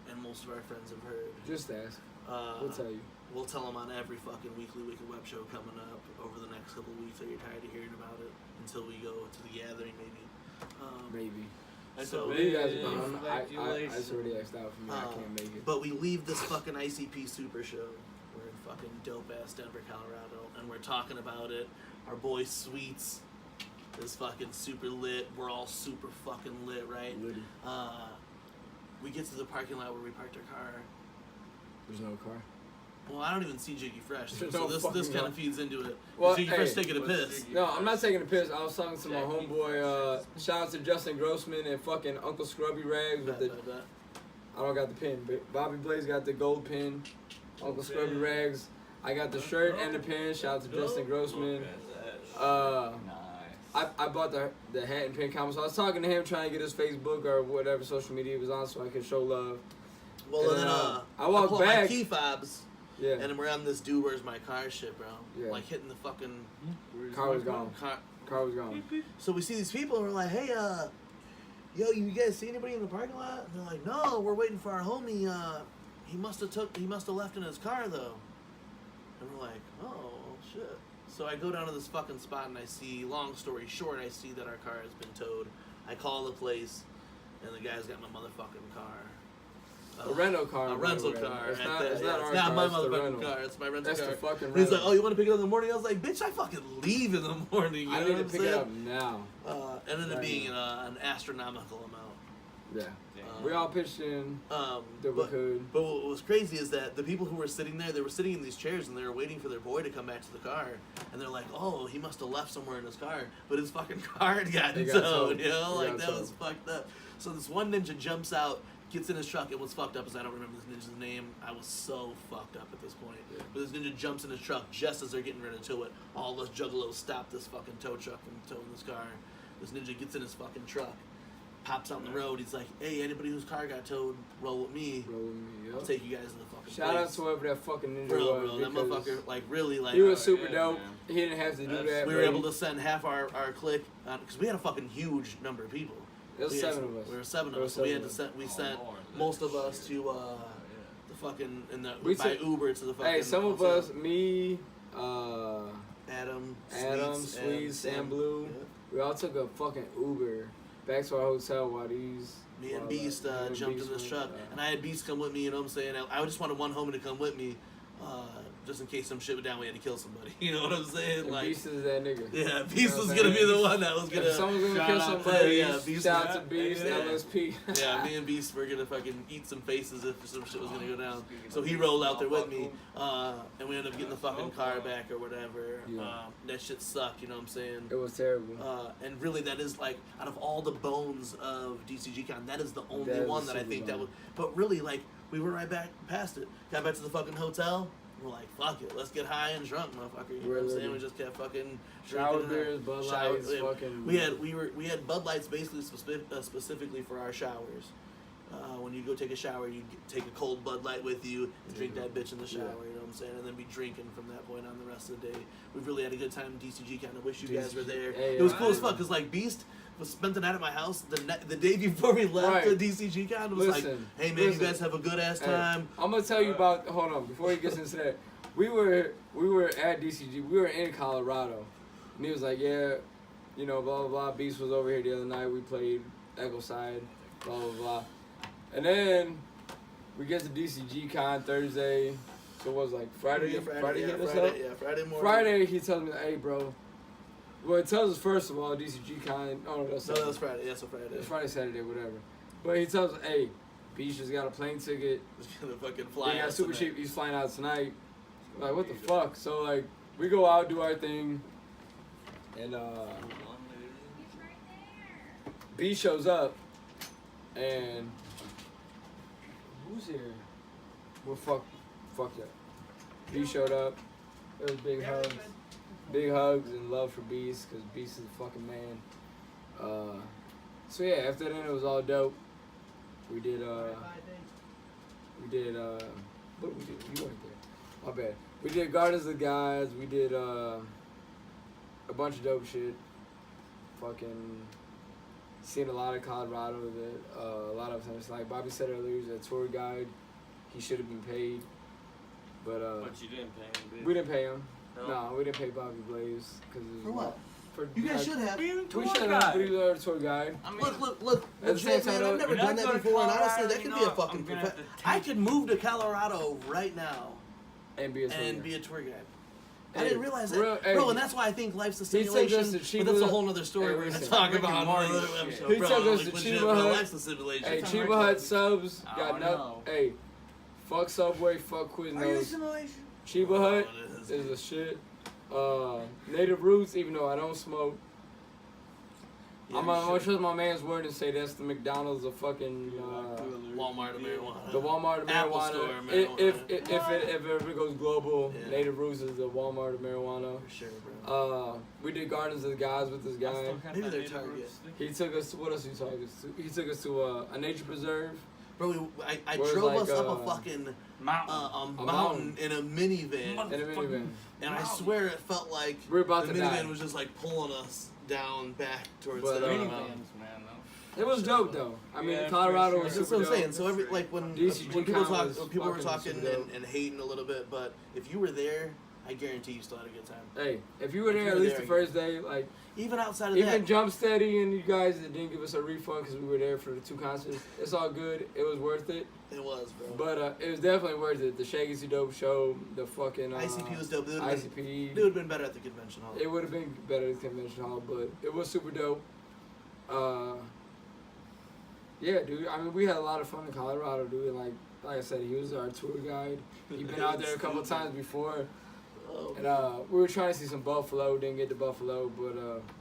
and most of our friends have heard. Just ask. We'll tell you. We'll tell them on every fucking weekly Wicked Web show coming up over the next couple of weeks that you're tired of hearing about it until we go to the gathering, maybe. Maybe. So You guys are going. Congratulations. I just already asked out for me. I can't make it. But we leave this fucking ICP Super Show. We're in fucking dope ass Denver, Colorado, and we're talking about it. Our boy Sweets is fucking super lit. We're all super fucking lit, right? Litty. We get to the parking lot where we parked our car. There's no car. Well, I don't even see Jiggy Fresh, so There's no this fucking kind car. of feeds into it. Well, Jiggy hey, Fresh taking a what's piss. Jiggy? No, I'm not taking a piss. I was talking to my homeboy. Shout out to Justin Grossman and fucking Uncle Scrubby Rags with the. I don't got the pin, but BobeBlaze got the gold pin. Uncle Scrubby Rags. I got the shirt and the pin. Shout out to Justin Grossman. Nice. I bought the hat and pin combo. So I was talking to him, trying to get his Facebook or whatever social media he was on, so I could show love. Well, And, and then I walked pull out my back. key fobs, Yeah, and we're on this dude, where's my car shit, bro. Yeah. Like hitting the fucking car was gone. car. Car was gone. So we see these people, and we're like, hey, yo, you guys see anybody in the parking lot? And they're like, no, we're waiting for our homie. He must have left in his car though. And we're like, oh shit. So I go down to this fucking spot, and I see, long story short, I see that our car has been towed. I call the place, and the guy's got my motherfucking car. A rental car. A rental car. It's at not, the- it's yeah, not it's our not car, my it's the motherfucking rental. car. It's my rental That's car. the fucking And he's like, rental. oh, you want to pick it up in the morning? I was like, bitch, I fucking leave in the morning. You I know need what to I'm pick saying? it up now. It ended up Right being now. an astronomical amount. Yeah. Uh, We all pitched in that we but, could. but what was crazy is that the people who were sitting there, they were sitting in these chairs and they were waiting for their boy to come back to the car. And they're like, oh, he must have left somewhere in his car. But his fucking car had gotten It got towed, towed. you know? It Like, got that towed. was fucked up. So this one ninja jumps out, gets in his truck, and what's fucked up is I don't remember this ninja's name. I was so fucked up at this point. Yeah. But this ninja jumps in his truck just as they're getting ready to tow it. All those juggalos stop this fucking tow truck from towing this car. This ninja gets in his fucking truck, pops out on the road. He's like, hey, anybody whose car got towed, roll with me. Roll with me, I'll yep. take you guys to the fucking Shout out place. to whoever that fucking ninja Bro, was. that because motherfucker, like, really, like, He was super yeah, dope. man. He didn't have to do That's- that. we but were able to send half our clique, because we had a fucking huge number of people. There was We had- 7 of us. We were 7 There of was us, so we 7 had to of send, we Oh, sent Lord, most of that's- us to, the fucking, We by took- Uber to the fucking Hey, some of hotel. us, me, Adam, Sweets, and Blue, Yeah. we all took a fucking Uber back to our hotel while these. Me and while, Beast me and jumped Beast in this went, truck, and I had Beast come with me. You know what I'm saying? I just wanted one homie to come with me, just in case some shit went down. We had to kill somebody. You know what I'm saying? and Like, Beast is that nigga. yeah, Beast You know was what I'm gonna be saying? the one that was If gonna. someone's gonna Shout kill out to somebody, yeah, Beast, shout out to yeah, Beast, yeah. LSP. Yeah, me and Beast were gonna fucking eat some faces if some shit was gonna go down. So he rolled out there with me, and we ended up getting the fucking car back or whatever. Yeah. That shit sucked, you know what I'm saying? It was terrible. And really, that is like, out of all the bones of DCGCON, that is the only That is one that I super think that bone. was. But really, like, we were right back past it. Got back to the fucking hotel. We're like, fuck it, let's get high and drunk, motherfucker. You know what I'm saying? We just kept fucking Shower drinking. beers, Bud Shower- Lights, yeah. fucking. We had Bud Lights basically specifically for our showers. When you go take a shower, you take a cold Bud Light with you and drink that bitch in the shower. Yeah. You know what I'm saying? And then be drinking from that point on the rest of the day. We've really had a good time in DCGCON. I wish you guys were there. Hey, It was yeah. cool as fuck because like Beast was spent the night at my house the day before we left Right. to DCGCON. It was Listen, like, hey man, listen. you guys have a good ass Hey, time. I'm gonna tell you about. Hold on, before he gets into that, we were at DCG. We were in Colorado, and he was like, "Yeah, you know, blah blah blah." Beast was over here the other night. We played Echo Side, blah blah blah, and then we get to DCGCon Thursday. So it was like Friday. Yeah, Friday hit us up. Friday morning. Friday, he tells me, "Hey, bro." Well, it tells us first of all DCGCon. Oh no, that's No, that was Friday. Yeah, so Friday. It's Friday, Saturday, whatever. But he tells us, "Hey, Beast just got a plane ticket. Just gonna fucking fly He out got super tonight. cheap. He's flying out tonight." We're like, what the fuck? So like, we go out, do our thing, and B shows up, and who's here? We're fucked up. B showed up. It was big hugs and love for Beast because Beast is a fucking man. So yeah, after that it was all dope. We did what did we do? You weren't there. My bad. We did Gardens of the Guys. We did a bunch of dope shit. Fucking seen a lot of Colorado. That a lot of times, like Bobby said earlier, he was a tour guide. He should have been paid, but But you didn't pay him, we didn't pay him. No. No, we didn't pay BobeBlaze because For what? for. You guys should have. Being a We tour should have, guide. but he was our tour guide. I mean, Look. At the same Legit, time, man, I've never when I done go that to before, and honestly, Colorado, that you could be a know, fucking. I'm gonna have to I take- could move to Colorado right now And be a tour and guide. be a tour guide. I Hey, didn't realize that, real- hey, bro, and that's why I think life's a he took us simulation. to But Chiba- that's a whole other story Hey, we're gonna listen. talk Rick and about. Morty another shit. episode. He Bro, took us like, to legit, Chiba bro, Hut. life's a simulation. Hey, It's Chiba on Hut record. subs I got don't nothing. know. Hey, fuck Subway, fuck Are you a Quiznos. simulation? Chiba Oh, Hut it is. is a shit. Native Roots, even though I don't smoke. Yeah, I'm you gonna should. trust my man's word and say that's the McDonald's of fucking Walmart of marijuana. the Walmart of Apple marijuana. Store If marijuana. it ever goes global, Yeah. Native Roots is the Walmart of marijuana. For sure, bro. We did Gardens of the Gods with this I guy. still got Maybe that they're Native Target. Roots stick. He took us to, what else he took us to? He took us to a nature preserve. Bro, I Whereas, drove like, us up a fucking Mountain. mountain in a minivan, In a minivan. and I swear it felt like We're about the to minivan die. was just like pulling us down back towards But, the Minivans, mountain. man. It was dope though. I mean, Yeah, for Colorado sure. was That's super what I'm saying. dope. So every like when DCGCON people was people were fucking talking super dope. and hating a little bit, but if you were there, I guarantee you still had a good time. Hey, if you were If there you at were least there, the first day, like Even outside of even that, Jump Steady and you guys that didn't give us a refund because we were there for the 2 concerts, it's all good. It was worth it. it was, bro. But it was definitely worth it. The Shaggy C Dope show, the fucking ICP was dope. It ICP. would have been better at the convention hall. It would have been better at the convention hall, but it was super dope. Yeah, dude. I mean, we had a lot of fun in Colorado, dude. And like I said, he was our tour guide. He'd been out there a couple times before, Oh, and we were trying to see some Buffalo. Didn't get to Buffalo, but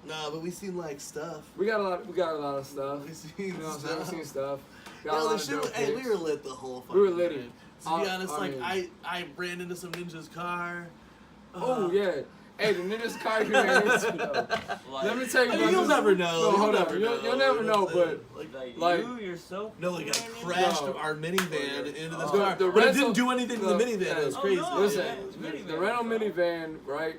no, but we seen like stuff. we got a lot. We got a lot of stuff. We seen You know what I'm saying? We stuff. seen stuff. Got a Yo, lot the of shit dope was, hey, we pics. were lit the whole fucking We were litty. time. To be honest, I like mean- I ran into some ninja's car. Oh yeah. Hey, the ninja's car you ran into though. Like, Let me tell you I mean, about you'll this. never know. No, You'll hold never on. know. You'll never You know, what I'm saying? but like, like- you yourself. No, like I ran into- crashed No. our minivan into this Oh. car, The but it rental- didn't do anything to the the- minivan. It was Oh, crazy. no, listen, yeah, it's minivan. the rental minivan, right?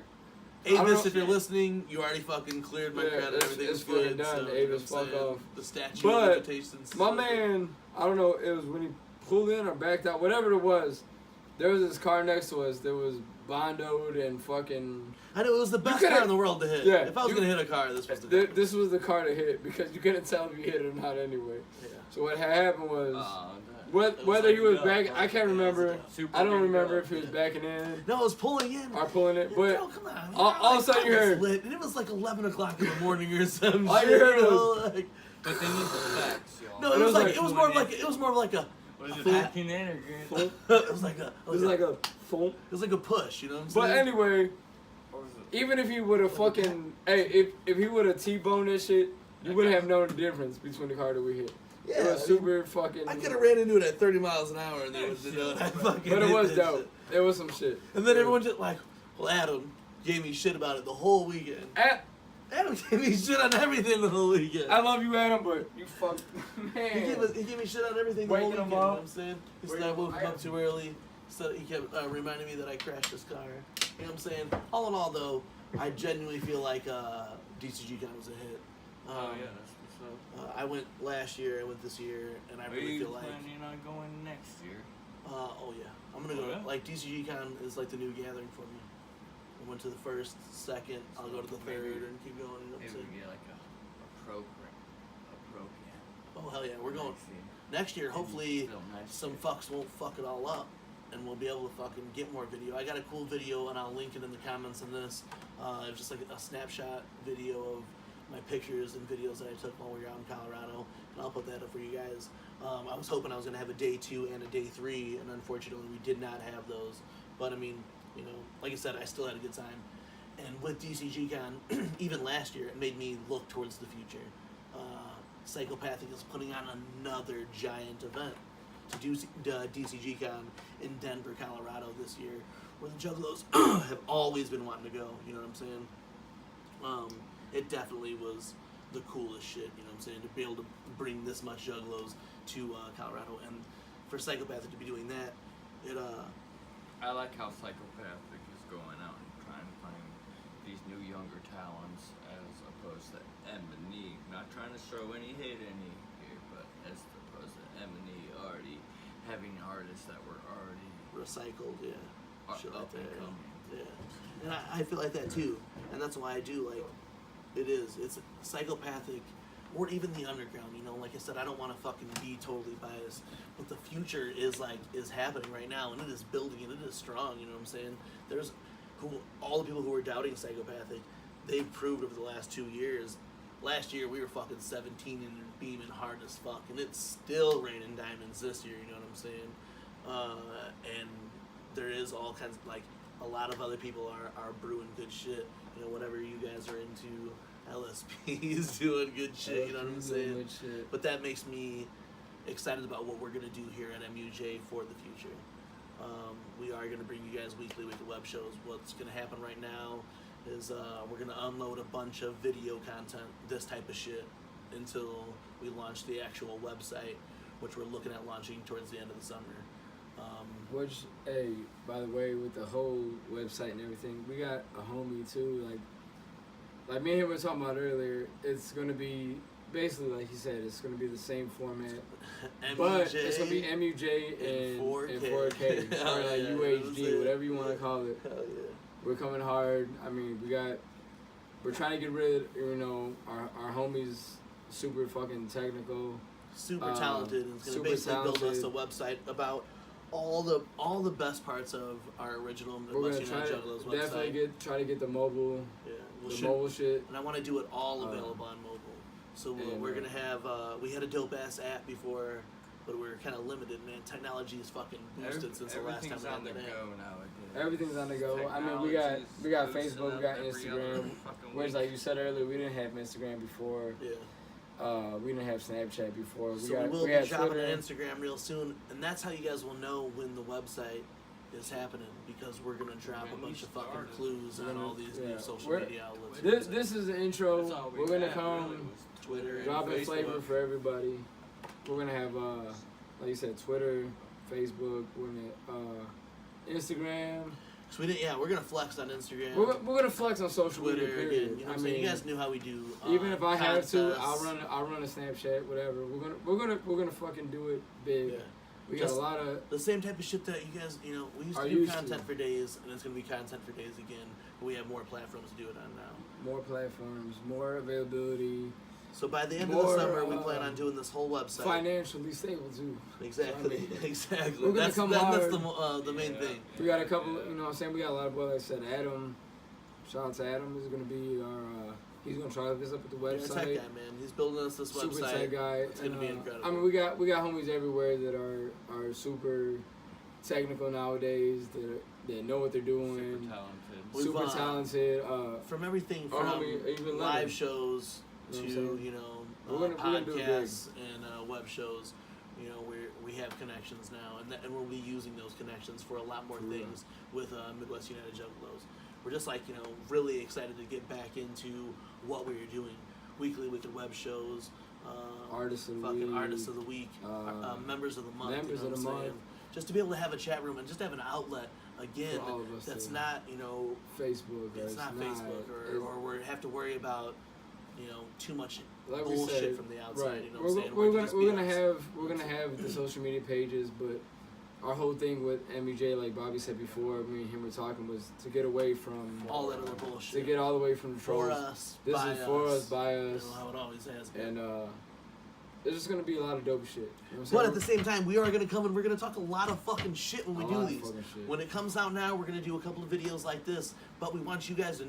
I don't Avis, know- if you're listening, you already fucking cleared my Yeah, credit. it's- Everything's it's fucking good. done. So, Avis, you know what I'm fuck saying? off. The statute But of limitations. My man, I don't know, it was when he pulled in or backed out, whatever it was. There was this car next to us that was bondoed and fucking. I know it was the best could've- car in the world to hit. Yeah, If I was you- gonna hit a car, this was the car. This was the car to hit because you couldn't tell if you hit it or not anyway. Yeah. So what had happened was That- was whether like he was a back, go. I can't Yeah, remember. it was Super I don't big remember go. if he was backing in No, it was pulling in. or pulling it, but Bro, come on. Man. all of a sudden you I was heard- lit, and it was like 11 o'clock in the morning or some All you shit. heard you know, was- like, But they need the facts, y'all. no, It it was was like like- it was more of like it was more of like a. Was it thump. hacking in or Thump. It was like a. it was like a thump. It was like a push. You know what I'm saying? But anyway, Or was it? even if he would have fucking, hey, if he would have T-boned this shit, you wouldn't have known the difference between the car that we hit. yeah, It was I mean, super fucking. I could have ran into it at 30 miles an hour and they would have known I fucking. But it hit was that dope. shit. It was some shit. And then everyone just like, well, Adam gave me shit about it the whole weekend. Adam gave me shit on everything the whole weekend. I love you, Adam, but you fuck, man. He gave me shit on everything the whole Waking weekend. him You know up. what I'm saying? He said Waking I him woke him up. up too early. So he kept reminding me that I crashed his car. You know what I'm saying? All in all, though, I genuinely feel like DCGCON was a hit. Oh yeah, that's what's up. I went last year, I went this year, and I Are really you feel like. planning on going next year? Oh yeah, I'm gonna go. Oh, yeah? Like DCGCon is like the new gathering for me. I went to the first, second. I'll go to the third Maybe- and keep going. You know what I'm Maybe saying? we get like a program. Oh hell yeah, we're going Next year. next year. Maybe Hopefully, film next some year. fucks won't fuck it all up, and we'll be able to fucking get more video. I got a cool video, and I'll link it in the comments on this. It was just like a snapshot video of my pictures and videos that I took while we were out in Colorado, and I'll put that up for you guys. I was hoping I was gonna have a day 2 and a day 3, and unfortunately we did not have those. But I mean, you know, like I said, I still had a good time. And with DCGCon, even last year, it made me look towards the future. Psychopathic is putting on another giant event to do DCGCon in Denver, Colorado this year, where the Juggalos have always been wanting to go. You know what I'm saying? It definitely was the coolest shit. You know what I'm saying? To be able to bring this much Juggalos to Colorado, and for Psychopathic to be doing that, it I like how Psychopathic is going out and trying to find these new younger talents as opposed to M&E. Not trying to throw any hate any here, but as opposed to M&E already having artists that were already recycled, yeah, shit like up and that, coming. yeah. And I feel like that too, and that's why I do like It is. It's psychopathic, or even the underground. You know, like I said, I don't want to fucking be totally biased, but the future is happening right now, and it is building, and it is strong. You know what I'm saying? There's all the people who are doubting psychopathic, they've proved over the last 2 years. Last year we were fucking 17 and beaming hard as fuck, and it's still raining diamonds this year. You know what I'm saying? And there is all kinds of, like, a lot of other people are brewing good shit. You know, whatever you guys are into, LSP is doing good shit. You know what I'm saying? But that makes me excited about what we're gonna do here at MUJ for the future. We are gonna bring you guys weekly web shows. What's gonna happen right now is we're gonna unload a bunch of video content, this type of shit, until we launch the actual website, which we're looking at launching towards the end of the summer. Which, hey, by the way, with the whole website and everything, we got a homie too. Like me and him were talking about earlier. It's gonna be basically, like he said, it's gonna be the same format, but it's gonna be MUJ and 4K, or like UHD, whatever you want to call it. Hell yeah. We're coming hard. I mean, we're trying to get rid of, you know, our homies, super fucking technical, super talented, and it's gonna super basically build us talented. a website about all the best parts of our original We're Midwest gonna United try Juggalos to website. definitely try to get the mobile, mobile shit. And I want to do it all available on mobile. So we're gonna have we had a dope ass app before, but we were kind of limited. Man, technology is fucking boosted since the last time we Everything's on had the that app. go nowadays. Everything's on the go. I mean, we got Facebook, we got Instagram. Whereas, like you said earlier, we didn't have Instagram before. Yeah. We didn't have Snapchat before. So we will be dropping an Instagram real soon, and that's how you guys will know when the website is happening, because we're gonna drop a bunch of fucking clues on all these new social media outlets. This is the intro. We're gonna come Twitter, dropping and flavor Facebook. for everybody. We're gonna have, like you said, Twitter, Facebook. We're gonna Instagram. So we're gonna flex on Instagram. We're gonna flex on social Twitter media. Period. again. You know what I'm saying? You guys knew how we do. Even if I have to, contests. I'll run a Snapchat, whatever. We're gonna fucking do it big. Yeah. We got Just a lot of the same type of shit that you guys, you know, we used to do content for days, and it's gonna be content for days again. But we have more platforms to do it on now. more platforms, more availability, So by the end of More, the summer, we plan on doing this whole website. financially stable too. Exactly, So, I mean, exactly. we're gonna That's come that's hard. the main thing. We got a couple, you know what I'm saying? We got a lot of boys, like I said, Adam. Shout out to Adam. Is going to be our, he's going to try this up at the You're a website. tech guy, man. He's building us this Super website. tech guy. It's gonna be incredible. I mean, we got homies everywhere that are super technical nowadays, that know what they're doing. Super talented. We've, Super talented. From everything our from homie, even live Leonard. shows You know to what I'm saying? you know We're gonna do it big. podcasts and web shows. You know, we have connections now, and we'll be using those connections for a lot more True. things with Midwest United Juggalos. We're just like, you know, really excited to get back into what we were doing. Weekly web shows, Artists of the fucking week, artists of the week, members of the month. members you know of what the I'm saying? month. Just to be able to have a chat room and just have an outlet again For all of us that's to- not, you know, Facebook. it's not Facebook or we have to worry about, you know, too much like we bullshit said, from the outside. right. You know what I'm saying? We're just gonna be us. have the social media pages, but our whole thing with MUJ, like Bobby said before, me and him were talking, was to get away from all that other to bullshit. get all the way from the trolls. For us, This by is for us, by You us, know how it always has been. and there's just gonna be a lot of dope shit. You know what I'm But saying? at the same time, we are going to come and we're going to talk a lot of fucking shit when we A do lot of these. fucking shit. When it comes out now, we're going to do a couple of videos like this. But we want you guys to,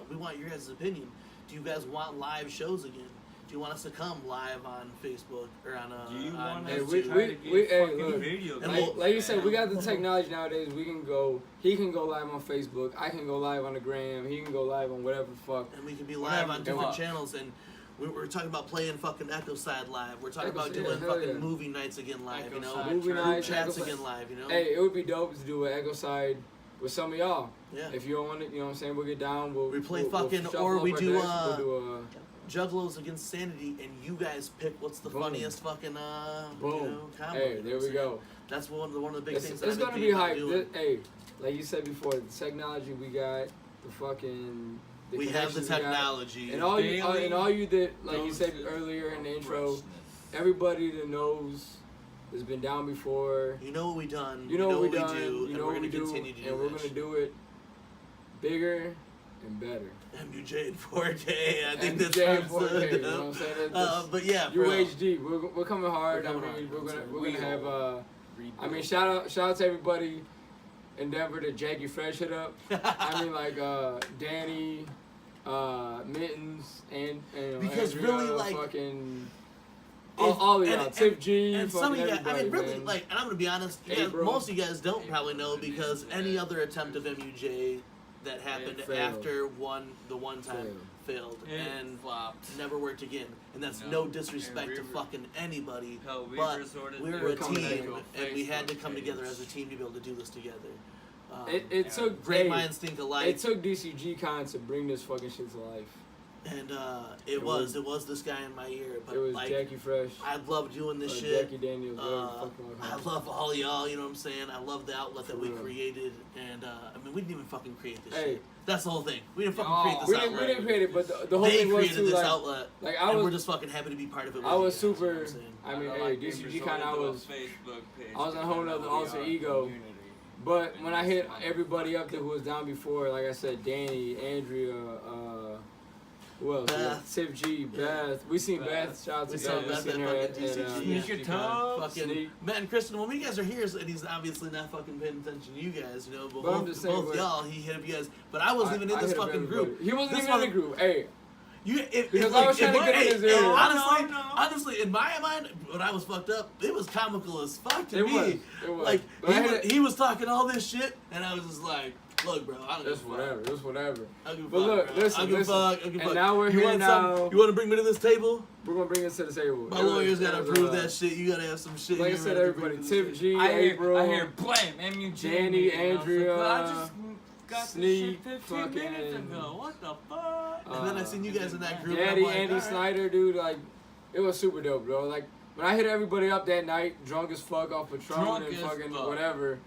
we want your guys' opinion. Do you guys want live shows again? Do you want us to come live on Facebook or on Do you on want Hey, us we- to YouTube? try to we- get hey, fucking look, video and games, like you said, man? we got the technology nowadays. He can go live on Facebook. I can go live on the gram. He can go live on whatever the fuck. And we can be live on Whatever. different Fuck. channels. And we're talking about playing fucking Echo Side live. We're talking about Echo- doing yeah, hell fucking yeah. movie nights again live. Echo You know, Side Movie Church. nights, chats Echo Side. again live. You know. Hey, it would be dope to do an Echo Side with some of y'all. Yeah. If you don't want it, you know what I'm saying, we'll get down. We play we'll fucking- shuffle or up we our do, decks, we'll do Juggalos against Sanity, and you guys pick what's the Boom. funniest fucking boom. you know, combo. Hey, you know there what we I'm go. saying? That's one of the big It's things. that it's I've been gonna be thinking about hype. doing. Hey, like you said before, the technology we got, the fucking. The We have the connections we got, technology. and all you Daily and all you that, like you said doses earlier in the of intro, freshness. everybody that knows has been down before. You know what we done. You know what we done. do. You and know we're what we gonna do, continue to do and we're that gonna shit. do it bigger and better. MUJ in 4K. I think that's MUJ in hard 4K, to you know what I'm saying? but yeah, bro. UHD, we're coming hard. We're coming I mean, hard. we're gonna have. I mean, shout out to everybody in Denver that Jackie Fresh hit up. I mean, like Danny, Mittens, and because Andrea, really, like, fucking all of y'all, Tip G, and some of you guys. everybody, I mean, really, man. like, and I'm gonna be honest. You Hey, guys, bro. most of you guys don't probably know because any other attempt of MUJ that happened failed. after the one time failed and flopped. never worked again. And that's no No. disrespect And to we fucking anybody. Hell, we but resorted we to were a coming team, to a and we had to Facebook come together page. as a team to be able to do this together. It took Great hey, minds think alike. It took DCGCON to bring this fucking shit to life. And it was this guy in my ear, but It was like Jackie Fresh, I love doing this shit. Jackie Daniels, whatever the fuck you wanna I call her. love all y'all, you know what I'm saying? I love the outlet that For we real. created, and I mean, we didn't even fucking create this Hey. shit. That's the whole thing. We didn't fucking No, create this We outlet. didn't create it, but the whole They thing was created too, this like, outlet, like and we're just fucking happy to be part of it. With I you was guys, you know super. what I'm saying? I mean, like hey, we DCGCON, resorted I to a was. Facebook page I was on a to whole find out nother we alter are a ego. community. But when I hit everybody up there who was down before, like I said, Danny, Andrea, who else? Beth. Tip G, Beth. We seen Beth. Shout out to We saw Beth. Beth We seen at her fucking DCG. Sneak your toe. Fucking Sneak. Matt and Kristen, when you guys are here, and he's obviously not fucking paying attention to you guys, you know. But, But I'm both, just saying, both but- y'all, he hit up you guys. But I wasn't even in I this hit up fucking everybody. group. He wasn't This even in the one- group. Hey, Because I was trying to get in his ear. Honestly, No. honestly, in my mind, when I was fucked up, it was comical as fuck to It me. was. It was. Like But he was talking all this shit, and I was just like, "Look, bro, I don't give a it's fuck. whatever. It's whatever. I don't give a But fuck, look, bro. listen, I don't give a listen. fuck. I don't give a And fuck. now we're you here want now. You want to bring me to this table? We're gonna bring it to the table. My It was- lawyers it gotta was, prove that shit. You gotta have some shit. Like I you said, gotta bring everybody, to this Tip shit. G, I April, hear blame MUJ. Danny, and I was like, Andrea, "Well, I just got Sneak, this shit 15 minutes fucking, ago. What the fuck?" And then I seen you guys in that group. Daddy, and I'm like, Andy all right. Snyder, dude, like, it was super dope, bro. Like, when I hit everybody up that night, drunk as fuck off Patron Drunk and as fucking fuck. whatever.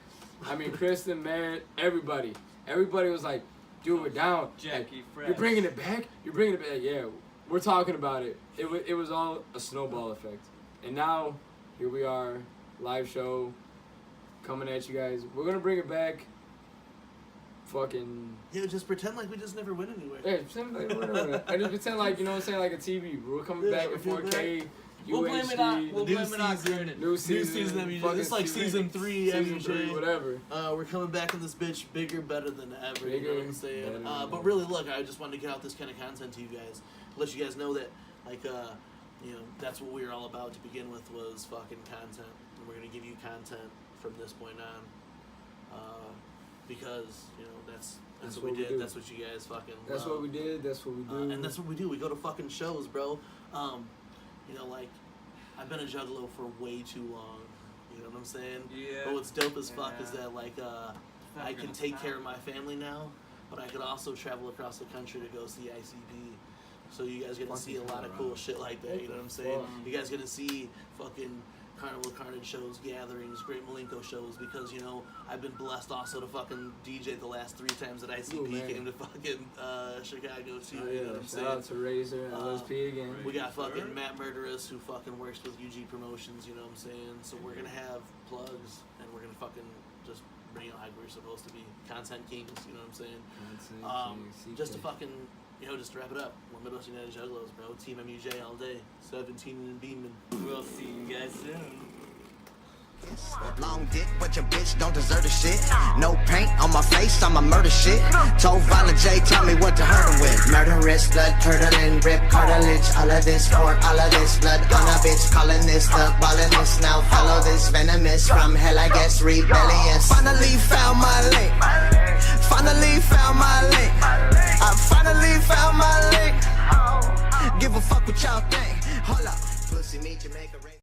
I mean, Kristen, Matt, everybody. Everybody was like, dude, we're down. Jackie Like, Fresh. you're bringing it back? You're bringing it back? Yeah, we're talking about it. It was all a snowball effect. And now, here we are, live show, coming at you guys. We're going to bring it back. Fucking... Yeah, just pretend like we just never went anywhere. Hey, pretend like whatever. I just pretend like, you know what I'm saying, like a TV. We're coming Yeah, back in we're coming 4K, We'll blame it on. UHD, We'll New blame it on season. Granite. new season, season MUJ. fucking It's like season 3 season 3, MUJ. whatever. We're coming back in this bitch bigger, better than ever. You know what I'm Better saying? than But ever. really, look, I just wanted to get out this kind of content to you guys, let you guys know that, like, you know, that's what we were all about to begin with was fucking content, and we're gonna give you content from this point on, because you know that's That's what we what we did. do. That's what you guys fucking. That's love. what we did. That's what we do. And that's what we do. We go to fucking shows, bro. You know, like, I've been a juggalo for way too long. You know what I'm saying? Yeah. But what's dope as fuck is Yeah. that, like, I can take care of my family now, but I could also travel across the country to go see ICP. So you guys get to see a lot of cool shit like that. You know what I'm saying? Fuck. You guys get to see fucking Carnival Carnage shows, gatherings, Great Malenko shows, because, you know, I've been blessed also to fucking DJ the last 3 times that ICP Ooh, man. came to fucking Chicago too. Oh, You know what yeah. I'm Shout out saying? to Razor and LSP again. We got fucking Matt Murderous who fucking works with UG Promotions, you know what I'm saying? So we're gonna have plugs and we're gonna fucking just bring it like we're supposed to be. Content kings, you know what I'm saying? Just to fucking, you know, just to wrap it up. We're Midwest United Juggalos, bro. Team MUJ all day. 17 and Beeman. We'll see you guys soon. Long dick, but your bitch don't deserve the shit. No paint on my face, I'm a murder shit. Told Violet J, tell me what to hurt her with. Murderous, blood curdling, rip cartilage. All of this for all of this blood on a bitch. Calling this the balliness. Now follow this venomous from hell, I guess rebellious. Finally found my link. Finally found my link. I finally found my link. Give a fuck what y'all think. Hold up, pussy meet Jamaica.